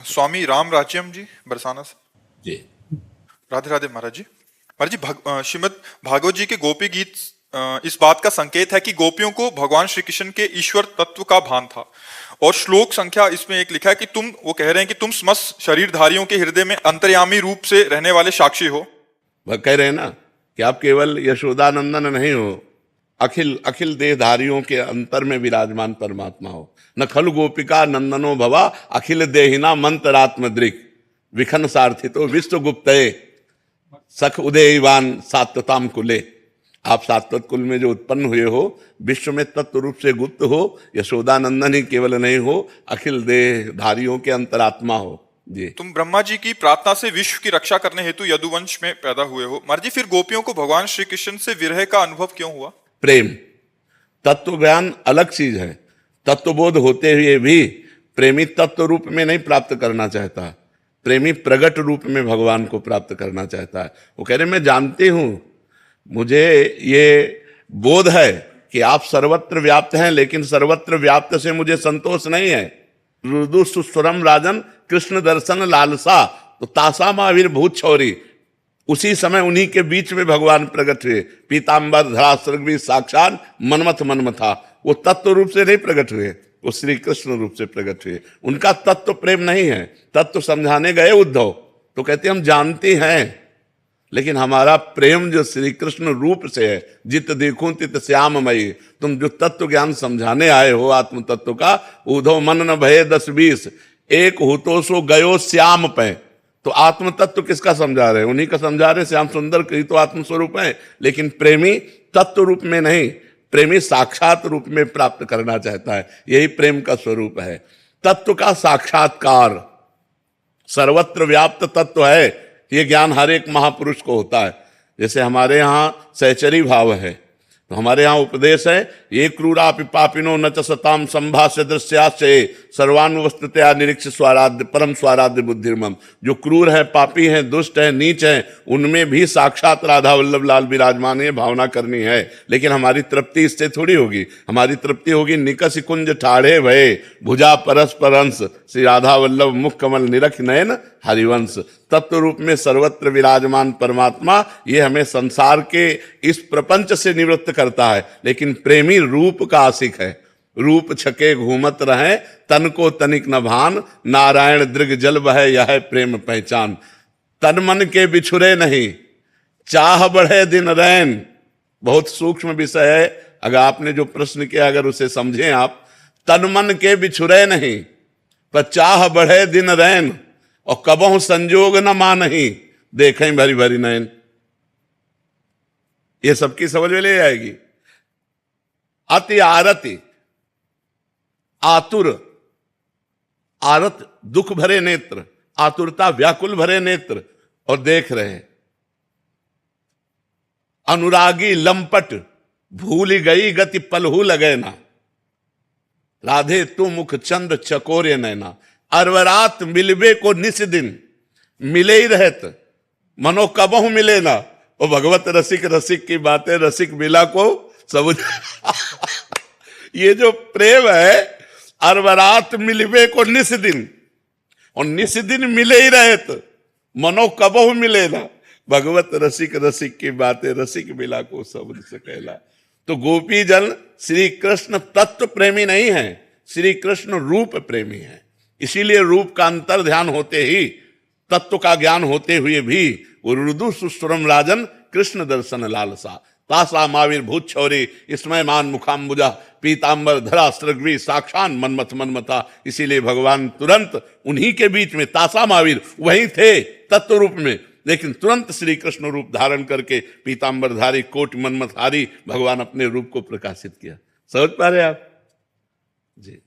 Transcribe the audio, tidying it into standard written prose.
स्वामी राम राज्यम जी बरसाना से। जी। राधे राधे महाराज जी। महाराज जी श्रीमद् भागवत जी के गोपी गीत इस बात का संकेत है कि गोपियों को भगवान श्री कृष्ण के ईश्वर तत्व का भान था। और श्लोक संख्या इसमें एक लिखा है कि वो कह रहे हैं कि तुम समस्त शरीरधारियों के हृदय में अंतर्यामी रूप से रहने वाले साक्षी हो। वह कह रहे हैं ना कि आप केवल यशोदानंदन नहीं हो, अखिल अखिल देहधारियों के अंतर में विराजमान परमात्मा हो। न खलु गोपिका नंदनो भवा अखिल देहिना मंत्रात्मद्रिक विखन सार्थितो विश्वगुप्तये सख उदयवान सात्वताम कुले। आप सात्वत कुल में जो उत्पन्न हुए हो, विश्व में तत्व रूप से गुप्त हो, यशोदानंदन ही केवल नहीं हो, अखिल देहधारियों के अंतरात्मा हो। जी। तुम ब्रह्मा जी की प्रार्थना से विश्व की रक्षा करने हेतु यदुवंश में पैदा हुए हो। महाराज जी, फिर गोपियों को भगवान श्री कृष्ण से विरह का अनुभव क्यों हुआ? प्रेम। तत्व ज्ञान अलग चीज है। तत्वबोध होते हुए भी प्रेमी तत्व रूप में नहीं प्राप्त करना चाहता, प्रेमी प्रगट रूप में भगवान को प्राप्त करना चाहता है। वो कह रहे मैं जानती हूं, मुझे ये बोध है कि आप सर्वत्र व्याप्त हैं, लेकिन सर्वत्र व्याप्त से मुझे संतोष नहीं है। रुदु सुस्वरम राजन कृष्ण दर्शन लालसा, तो तासा महावीरभूत छौरी। उसी समय उन्हीं के बीच में भगवान प्रकट हुए। पीताम्बर धरा सर्गवी साक्षात मनमथ मनमथा। वो तत्व रूप से नहीं प्रकट हुए, वो श्री कृष्ण रूप से प्रकट हुए। उनका तत्व प्रेम नहीं है। तत्व समझाने गए उद्धव तो कहते हम जानते हैं, लेकिन हमारा प्रेम जो श्री कृष्ण रूप से है, जित देखूं तित श्याममयी। तुम जो तत्व ज्ञान समझाने आए हो आत्म तत्व का, उद्धव मन न भये 10-20 एक हो तो सो गयो श्याम पे। तो आत्म तत्व किसका समझा रहे हैं? उन्हीं का समझा रहे। श्याम सुंदर कही तो आत्म स्वरूप है, लेकिन प्रेमी तत्व रूप में नहीं, प्रेमी साक्षात रूप में प्राप्त करना चाहता है। यही प्रेम का स्वरूप है। तत्व का साक्षात्कार सर्वत्र व्याप्त तत्व है, ये ज्ञान हर एक महापुरुष को होता है। जैसे हमारे यहाँ सहचरी भाव है, तो हमारे यहाँ उपदेश है ये क्रूरा पापिनो न च सताम संभाष्य दृश्याश्चये सर्वानुवस्तुतया निरीक्ष स्वाराध्य परम स्वाराध्य बुद्धिर्मम। जो क्रूर है, पापी हैं, दुष्ट हैं, नीच हैं, उनमें भी साक्षात राधा वल्लभ लाल विराजमान है, भावना करनी है। लेकिन हमारी तृप्ति इससे थोड़ी होगी। हमारी तृप्ति होगी निकस कुंज ठाढ़े भये भुजा परस्पर अंश श्री राधा वल्लभ मुख कमल निरख नयन हरिवंश। तत्व रूप में सर्वत्र विराजमान परमात्मा ये हमें संसार के इस प्रपंच से निवृत्त करता है। लेकिन प्रेमी रूप का आशिक है। रूप छके घूमत रहे तन को तनिक न भान, नारायण दृग जल बह यह प्रेम पहचान। तन मन के बिछुरे नहीं चाह बढ़े दिन रैन। बहुत सूक्ष्म विषय है, अगर आपने जो प्रश्न किया अगर उसे समझें आप। तन मन के बिछुरे नहीं पर चाह बढ़े दिन रैन, और कबहु संजोग न मानही देखें भरी भरी नयन। ये सबकी समझ में ले आएगी। अति आरति आतुर, आरत दुख भरे नेत्र, आतुरता व्याकुल भरे नेत्र, और देख रहे हैं। अनुरागी लंपट भूल गई गति पलहू लगे ना, राधे तू मुख चंद्र चकोरे नैना। अरवरात मिलबे को निस दिन मिले ही रहत मनो कबहु मिले ना। और भगवत रसिक रसिक की बातें रसिक मिला को समझ। ये जो प्रेम है, अरवरात मिलबे को निस दिन, और निस दिन मिले ही रहत मनो कबहु मिले ना। भगवत रसिक रसिक की बातें रसिक मिला को समझ सकेला। तो गोपी जन श्री कृष्ण तत्व प्रेमी नहीं है, श्री कृष्ण रूप प्रेमी है। इसीलिए रूप का अंतर ध्यान होते ही, तत्व का ज्ञान होते हुए भी वो रुदु सुस्वरम राजन कृष्ण दर्शन लालसा। तासा महावीर भूत छौरी इसमय मान मुखाम्बुजा पीताम्बर धरा सृग्वी साक्षात मनमथ मनमथा। इसीलिए भगवान तुरंत उन्हीं के बीच में, तासा महावीर वहीं थे तत्व रूप में, लेकिन तुरंत श्री कृष्ण रूप धारण करके पीताम्बरधारी कोट मनमथहारी भगवान अपने रूप को प्रकाशित किया। समझ पा रहे आप जी?